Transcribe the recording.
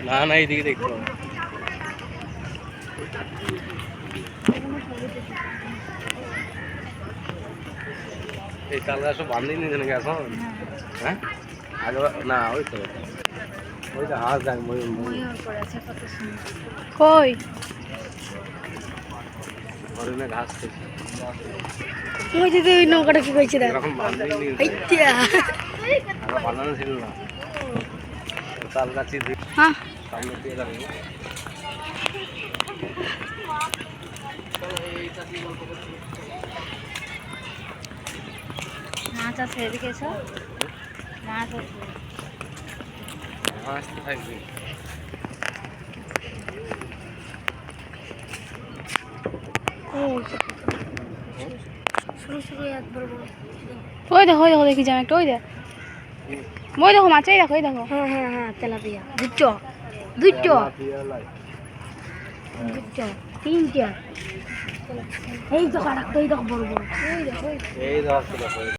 না না এইদিকে দেখতে হবে। এই তাল গাছ সব বান্ধি নিয়ে নাকি এখন? হ্যাঁ আগে না ওই তো ওইটা হাঁস দেখ কই হরিণে ঘাস খেয়েছে ওই যে ওই নৌকাটা কি কইছে দেখ এরকম বান্ধি নিয়ে আইতিয়া বানানো ছিল না তাল গাছি হ্যাঁ সামনে দিয়ে দাঁড়িয়ে মাছ আছে এদিকে এসো মাছ আছে মাছ তো থাকবে ওই দেখো দেখি যাও একটা ওই দেখ ওই দেখো মাছ এই দেখো হ্যাঁ হ্যাঁ হ্যাঁ তেলাপিয়া দুটো দুটো দুটো তিনটা এই দেখো বড় বড় ওই দেখো এই দেখো